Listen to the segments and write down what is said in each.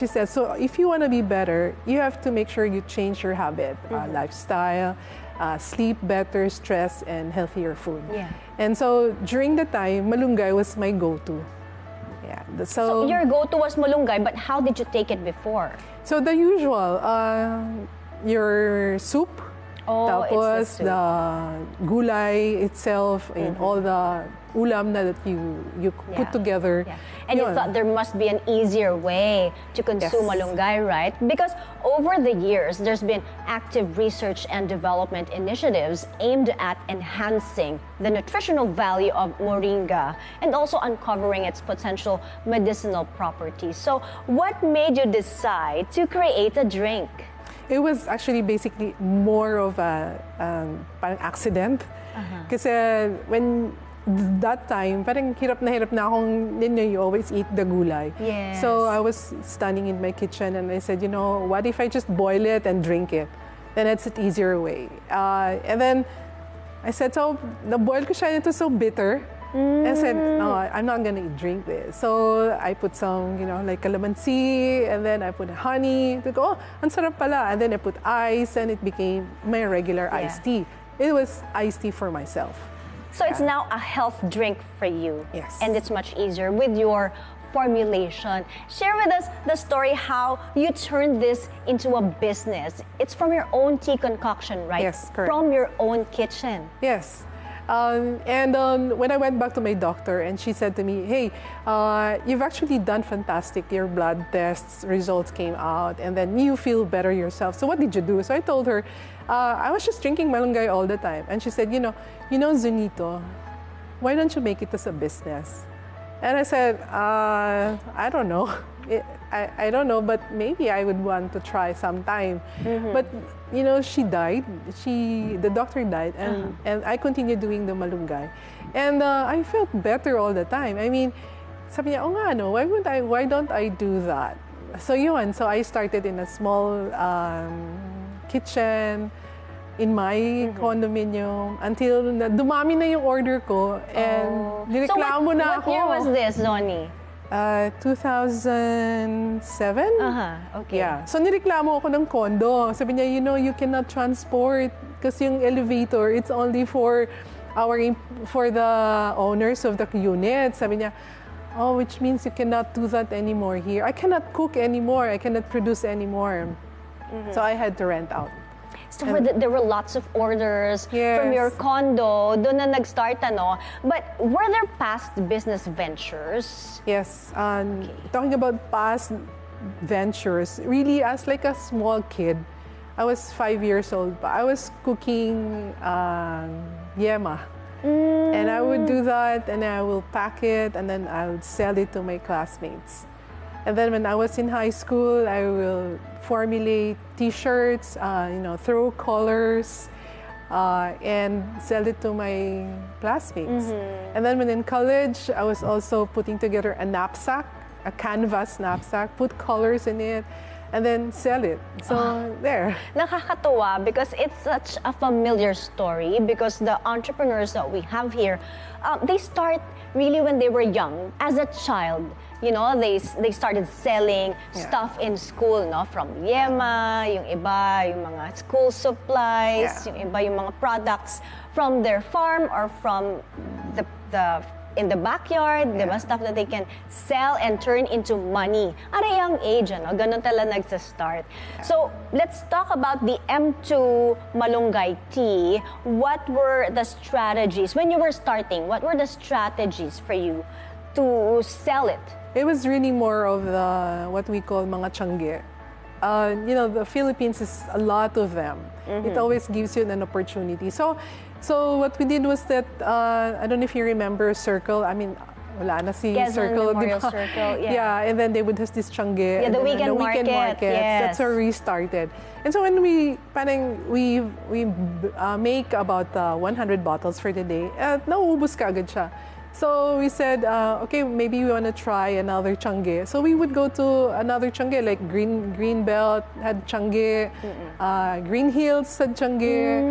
She said, so if you want to be better, you have to make sure you change your habit, lifestyle, sleep better, stress, and healthier food. Yeah. And so during the time, malunggay was my go-to. Yeah. So your go-to was malunggay, but how did you take it before? So the usual, your soup, tapos the gulay itself, and all the ulam na that you put together. Yeah. And you thought there must be an easier way to consume malunggay, right? Because over the years, there's been active research and development initiatives aimed at enhancing the nutritional value of moringa and also uncovering its potential medicinal properties. So what made you decide to create a drink? It was actually basically more of a parang accident. Kasi when that time, parang hirap na akong, you always eat the gulay. Yes. So I was standing in my kitchen and I said, what if I just boil it and drink it? Then it's an easier way. And then I said, so na-boil ko siya, it was so bitter. And I said, no, I'm not gonna drink this. So I put some, like calamansi, and then I put honey. I go, oh, ang sarap pala. And then I put ice, and it became my regular iced tea. It was iced tea for myself. So it's now a health drink for you. Yes. And it's much easier with your formulation. Share with us the story how you turned this into a business. It's from your own tea concoction, right? Yes, correct. From your own kitchen. Yes. And when I went back to my doctor and she said to me, hey, you've actually done fantastic. Your blood tests results came out and then you feel better yourself. So what did you do? So I told her, I was just drinking malunggay all the time. And she said, you know, Zonito, why don't you make it as a business? And I said, I don't know. I don't know, but maybe I would want to try sometime. But, she died. The doctor died, and I continued doing the malunggay. And I felt better all the time. I mean, sabi niya, oh nga, no, why don't I do that? So yun, so I started in a small kitchen in my condominium until dumami na yung order ko and nireklamo na ako. So what year was this, Zoni? 2007. Okay. Yeah. So nireklamo ako ng condo. Sabi niya, you cannot transport kasi yung elevator, it's only for the owners of the unit. Sabi niya, oh, which means you cannot do that anymore here. I cannot cook anymore. I cannot produce anymore. So I had to rent out. So there were lots of orders from your condo. Doon na nag-start, ano? But were there past business ventures? Yes. Talking about past ventures, really as like a small kid, I was 5 years old, but I was cooking yema. And I would do that, and I will pack it, and then I would sell it to my classmates. And then when I was in high school, I will formulate T-shirts, throw colors, and sell it to my classmates. And then when in college, I was also putting together a knapsack, a canvas knapsack, put colors in it, and then sell it. So there. Nakakatuwa because it's such a familiar story because the entrepreneurs that we have here, they start really when they were young. As a child, they started selling stuff in school, no? From yema, yung iba, yung mga school supplies, yung iba, yung mga products from their farm or from the in the backyard, diba? Stuff that they can sell and turn into money. At a young age, ganun tala nagsa-start. So, let's talk about the M2 Malunggay Tea. What were the strategies, when you were starting, what were the strategies for you to sell it? It was really more of what we call mga tiangge. The Philippines is a lot of them. It always gives you an opportunity. So what we did was that, I don't know if you remember Circle. I mean, wala na si Quezon Circle. Memorial Circle, Yeah, and then they would have this tiangge. Yeah, the weekend market. Yes. That's where we started. And so when we make about 100 bottles for the day, nauubos ka agad siya. So we said, okay, maybe we want to try another tiangge. So we would go to another tiangge, like Greenbelt had tiangge, Green Hills had tiangge,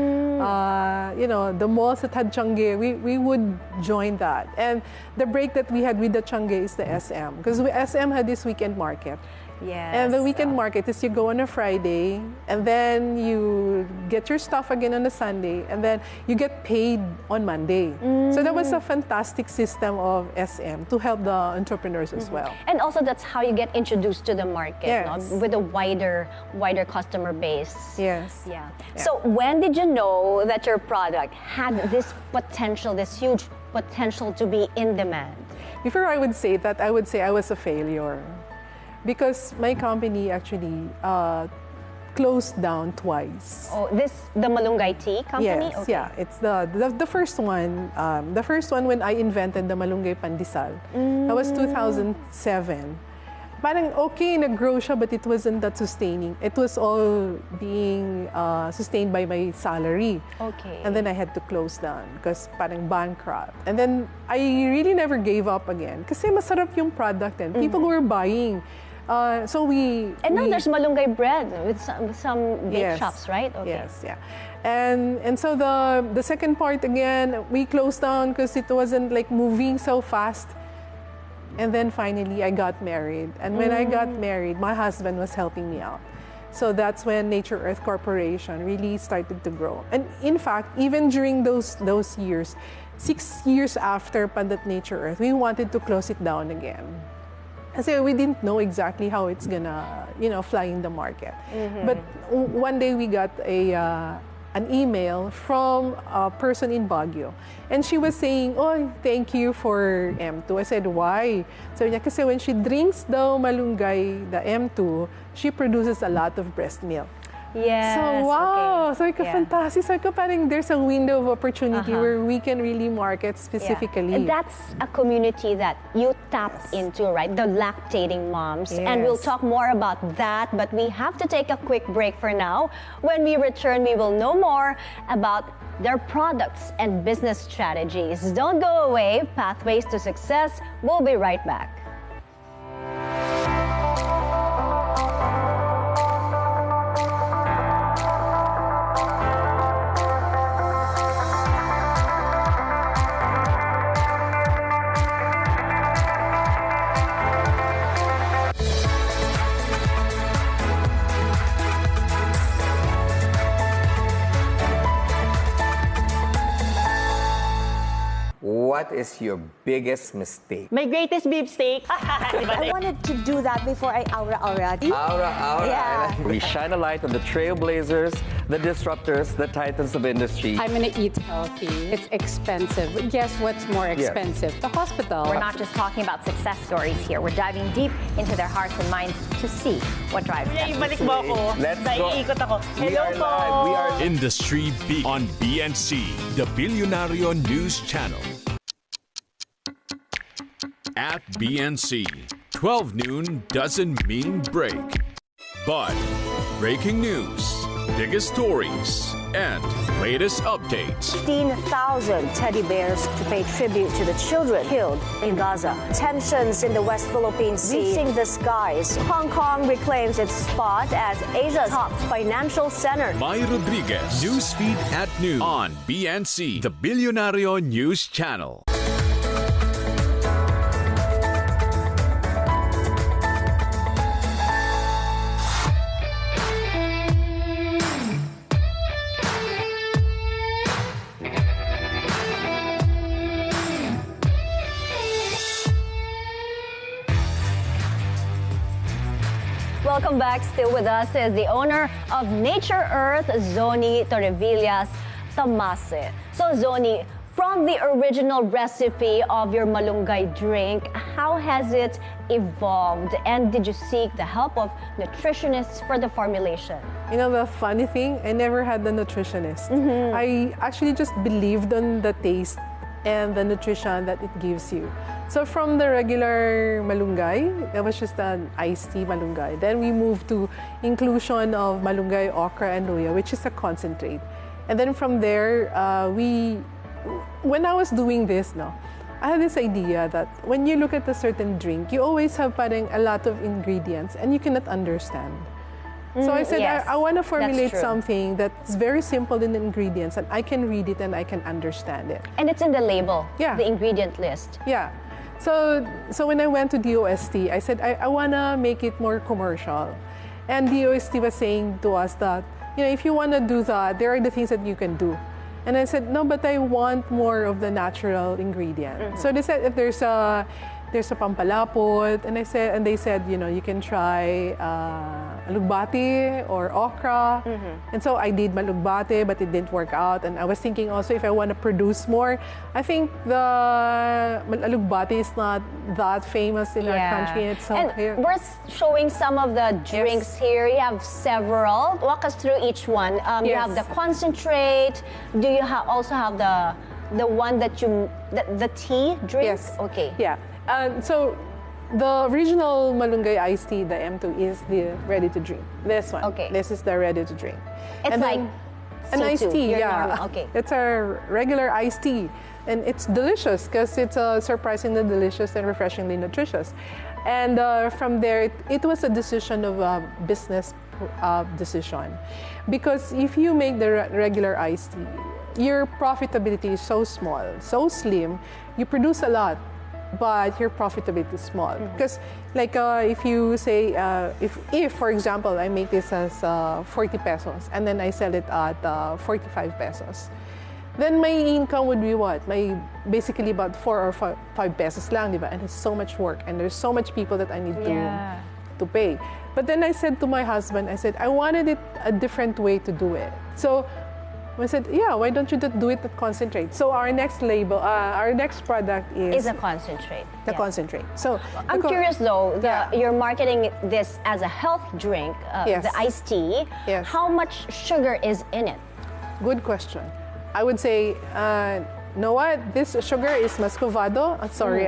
the malls that had tiangge. We would join that. And the break that we had with the tiangge is the SM, because SM had this weekend market. Yes. And the weekend market is you go on a Friday, and then you get your stuff again on a Sunday, and then you get paid on Monday. So that was a fantastic system of SM to help the entrepreneurs as well. And also that's how you get introduced to the market, Yes. no? With a wider customer base. Yes. Yeah. So when did you know that your product had this potential, this huge potential to be in demand? Before I would say that, I would say I was a failure because my company actually closed down twice. Oh, the Malunggay Tea company? Yes, Okay. yeah. It's the first one. The first one when I invented the Malunggay Pandesal. That was 2007. Parang okay, nag-grow siya, but it wasn't that sustaining. It was all being sustained by my salary. Okay. And then I had to close down because parang bankrupt. And then I really never gave up again kasi masarap yung product and people were buying. So we... And now there's Malunggay bread with some bake Yes. shops, right? Okay. Yes, yeah. And so the second part again, we closed down because it wasn't like moving so fast. And then finally, I got married. And when I got married, my husband was helping me out. So that's when Naturearth Corporation really started to grow. And in fact, even during those years, 6 years after Pandat Naturearth, we wanted to close it down again. Kasi we didn't know exactly how it's gonna, fly in the market. But one day we got an email from a person in Baguio. And she was saying, oh, thank you for M2. I said, why? Sabi niya, kasi when she drinks daw malunggay, the M2, she produces a lot of breast milk. Yes. So, wow. Okay. Sabi ko, Yeah. fantastic. Sabi ko, parang there's a window of opportunity where we can really market specifically. Yeah. And that's a community that you tapped into, right? The lactating moms. And we'll Yes. talk more about that, but we have to take a quick break for now. When we return, we will know more about their products and business strategies. Don't go away. Pathways to Success. We'll be right back. What is your biggest mistake? My greatest beef steak. I wanted to do that before I aura. Aura. Yeah. We shine a light on the trailblazers, the disruptors, the titans of industry. I'm going to eat healthy. It's expensive. But guess what's more expensive? The hospital. We're not just talking about success stories here. We're diving deep into their hearts and minds to see what drives them. Ibalik mo ako. Let's go. Naiikot ako. We Hello are po. live. We are Industry Beat on BNC, the Billionario News Channel. At BNC, 12 noon doesn't mean break. But breaking news, biggest stories, and latest updates. 15,000 teddy bears to pay tribute to the children killed in Gaza. Tensions in the West Philippine Sea reaching the skies. Hong Kong reclaims its spot as Asia's top financial center. Mai Rodriguez, Newsfeed at noon on BNC, the Billionario News Channel. Welcome back. Still with us is the owner of Naturearth, Zonito Torevillas Tamase. So Zoni, from the original recipe of your malunggay drink, how has it evolved? And did you seek the help of nutritionists for the formulation? You know, the funny thing, I never had a nutritionist. I actually just believed on the taste and the nutrition that it gives you. So from the regular malunggay, that was just an iced tea malunggay. Then we moved to inclusion of malunggay, okra, and luya, which is a concentrate. And then from there, when I was doing this, I had this idea that when you look at a certain drink, you always have parang a lot of ingredients and you cannot understand. So I said, yes, I want to formulate true. something that's very simple in the ingredients and I can read it and I can understand it. And it's in the label, Yeah. the ingredient list. Yeah. So when I went to DOST, I said, I want to make it more commercial. And DOST was saying to us that, if you want to do that, there are the things that you can do. And I said, no, but I want more of the natural ingredient. So they said, if there's a pampalapot, and they said, you can try alugbati or okra. And so I did malugbati, but it didn't work out. And I was thinking also, if I want to produce more, I think the alugbati is not that famous in our country. It's so we're showing some of the drinks here. You have several. Walk us through each one. You have the concentrate. Do you also have the one that the tea drink? Yes. Okay. Yeah. So the original Malunggay iced tea, the M2, is the ready to drink. This one. Okay. This is the ready to drink. It's and like an iced tea. normal. Okay. It's a regular iced tea, and it's delicious because it's surprisingly delicious and refreshingly nutritious. And from there, it was a decision of a business decision, because if you make the regular iced tea, your profitability is so small, so slim. You produce a lot, but your profitability is small. Because if you say, if for example, I make this as 40 pesos and then I sell it at 45 pesos, then my income would be what? Basically about 4 or 5 pesos lang, diba? And it's so much work, and there's so much people that I need to pay. But then I said to my husband, I wanted it a different way to do it. So I said, why don't you just do it at concentrate? So our next product is a concentrate. The concentrate. So I'm curious though, you're marketing this as a health drink, the iced tea. Yes. How much sugar is in it? Good question. I would say, know what? This sugar is muscovado.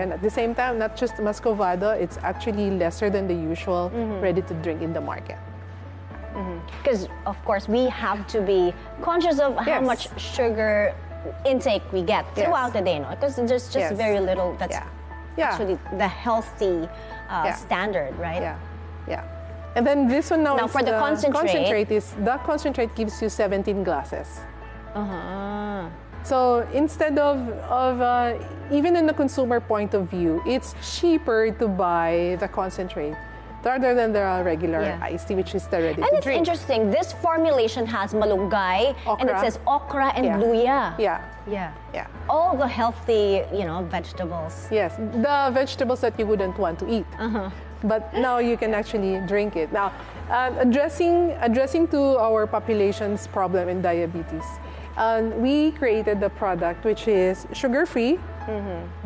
And at the same time, not just muscovado, it's actually lesser than the usual ready to drink in the market. Because, of course, we have to be conscious of how much sugar intake we get throughout the day, because there's just very little that's actually the healthy standard, right? Yeah. And then this one now is for the concentrate. The concentrate gives you 17 glasses. So instead of even in the consumer point of view, it's cheaper to buy the concentrate rather than the regular iced tea, which is the ready to drink. And it's interesting, this formulation has malunggay, and it says okra and luya. Yeah. All the healthy, vegetables. Yes, the vegetables that you wouldn't want to eat. But now you can actually drink it. Now, addressing to our population's problem in diabetes, we created the product which is sugar-free,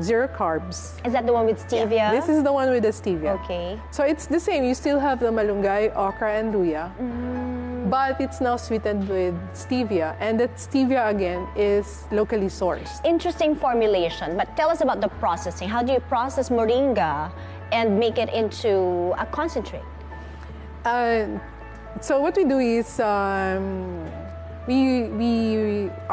0 carbs. Is that the one with stevia? Yeah, this is the one with the stevia. Okay. So it's the same. You still have the malunggay, okra, and luya, but it's now sweetened with stevia. And that stevia, again, is locally sourced. Interesting formulation. But tell us about the processing. How do you process moringa and make it into a concentrate? So what we do is our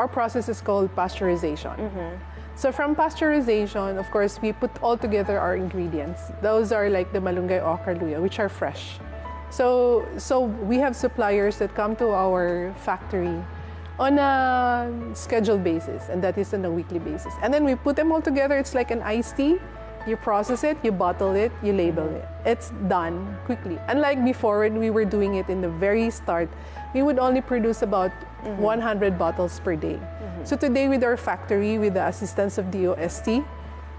process is called pasteurization. So from pasteurization, of course, we put all together our ingredients. Those are like the malunggay, okra, luya, which are fresh. So we have suppliers that come to our factory on a scheduled basis, and that is on a weekly basis. And then we put them all together. It's like an iced tea. You process it, you bottle it, you label it. It's done quickly. Unlike before, when we were doing it in the very start, we would only produce about 100 bottles per day. So today, with our factory, with the assistance of DOST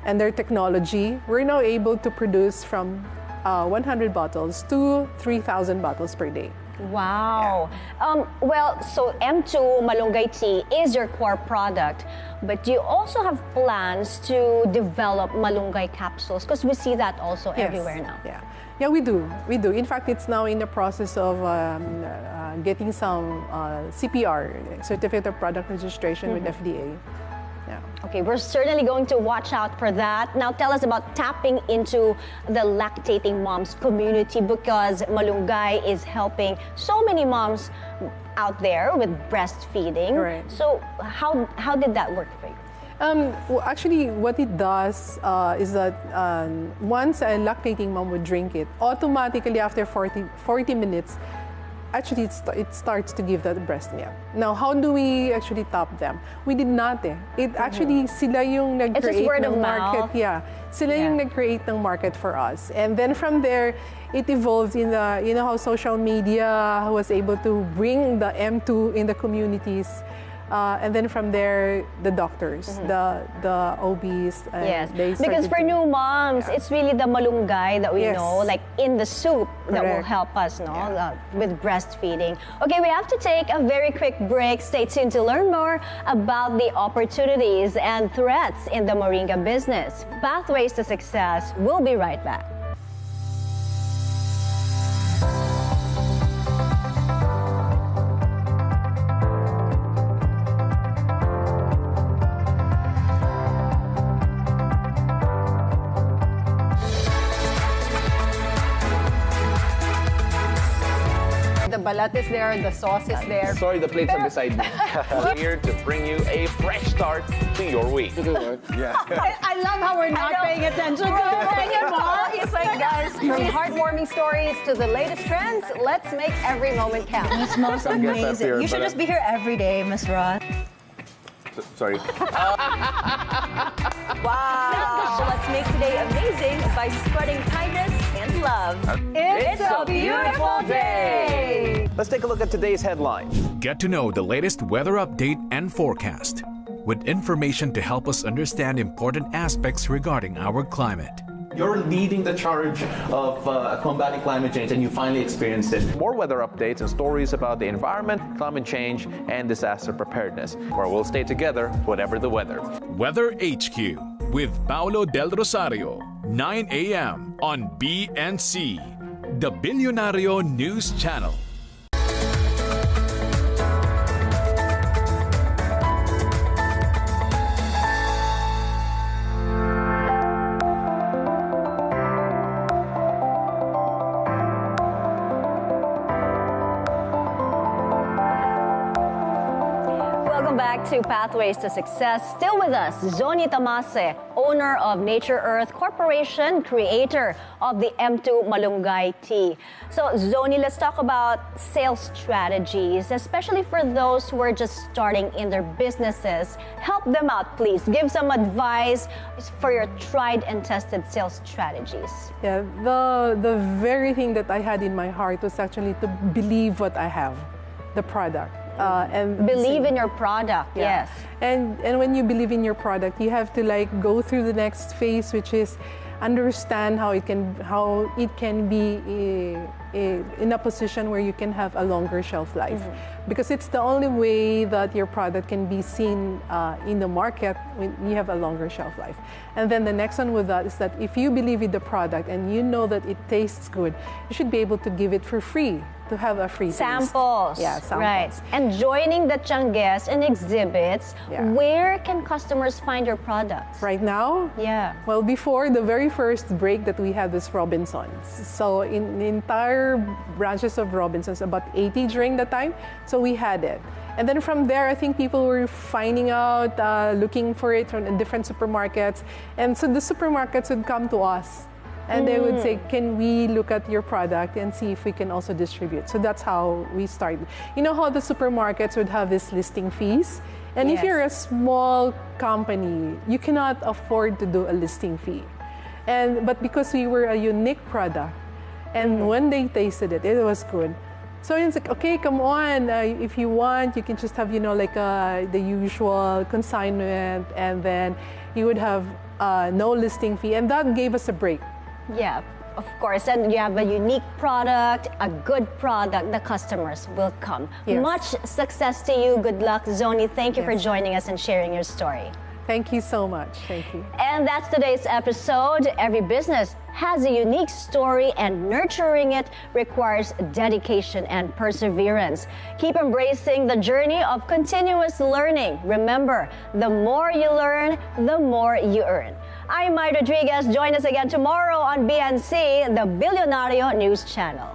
and their technology, we're now able to produce from 100 bottles to 3,000 bottles per day. Wow. So M2 Malunggay Tea is your core product, but do you also have plans to develop malunggay capsules? Because we see that also everywhere now. Yeah, we do. In fact, it's now in the process of getting some CPR, Certificate of Product Registration with FDA. Yeah. Okay, we're certainly going to watch out for that. Now tell us about tapping into the lactating moms community, because malunggay is helping so many moms out there with breastfeeding. Right. So how did that work for you? Well, actually, what it does is that once a lactating mom would drink it, automatically after 40 minutes, actually it starts to give that breast milk. Now, how do we actually top them? We did not eh. It actually, sila yung It's just nag-create word ng of market. mouth. Yeah, sila yung nag-create ng market for us. And then from there, it evolved in the, you know how social media was able to bring the M2 in the communities. And then from there, the doctors, the OBs. Yes, they because started for to- new moms, it's really the malunggay that we Yes. know, like in the soup, that will Correct. help us, with breastfeeding. Okay, we have to take a very quick break. Stay tuned to learn more about the opportunities and threats in the moringa business. Pathways to Success. We'll be right back. The balat is there, the sauce is there. Sorry, the plates are beside me. We're here to bring you a fresh start to your week. Yeah. I love how we're not paying attention to it anymore. He's like, guys, from heartwarming stories to the latest trends, let's make every moment count. It smells Some guests up amazing. here, You should but, just be here every day, Miss Ross. Sorry. Wow. So let's make today amazing by spreading kindness and love. It's a beautiful day. Let's take a look at today's headlines. Get to know the latest weather update and forecast with information to help us understand important aspects regarding our climate. You're leading the charge of combating climate change, and you finally experienced it. More weather updates and stories about the environment, climate change, and disaster preparedness, where we'll stay together whatever the weather. Weather HQ with Paulo Del Rosario, 9 a.m. on BNC, the Billionario News Channel. Welcome back to Pathways to Success. Still with us, Zonito Tamase, owner of Naturearth Corporation, creator of the M2 Malunggay Tea. So, Zoni, let's talk about sales strategies, especially for those who are just starting in their businesses. Help them out, please. Give some advice for your tried and tested sales strategies. Yeah, the very thing that I had in my heart was actually to believe what I have, the product. And Believe in your product, Yeah. yes. And when you believe in your product, you have to like go through the next phase, which is understand how it can be in a position where you can have a longer shelf life, because it's the only way that your product can be seen in the market when you have a longer shelf life. And then the next one with that is that if you believe in the product and you know that it tastes good, you should be able to give it for free, to have a free taste. Samples. Yeah, samples. Right. And joining the Tiangues and exhibits, Yeah. where can customers find your products? Right now, Yeah. well, before the very first break that we had was Robinson's. So in the entire branches of Robinson's, about 80 during the time. So we had it. And then from there, I think people were finding out, looking for it from different supermarkets. And so the supermarkets would come to us. And they would say, can we look at your product and see if we can also distribute? So that's how we started. You know how the supermarkets would have these listing fees? And if Yes. you're a small company, you cannot afford to do a listing fee. But because we were a unique product, and when they tasted it, it was good. So it's like, okay, come on. If you want, you can just have, the usual consignment, and then you would have no listing fee. And that gave us a break. Yeah, of course. And you have a unique product, a good product, the customers will come. Yes. Much success to you. Good luck, Zoni. Thank you for Yes. joining us and sharing your story. Thank you so much. Thank you. And that's today's episode. Every business has a unique story, and nurturing it requires dedication and perseverance. Keep embracing the journey of continuous learning. Remember, the more you learn, the more you earn. I'm Mai Rodriguez. Join us again tomorrow on BNC, the Billionario News Channel.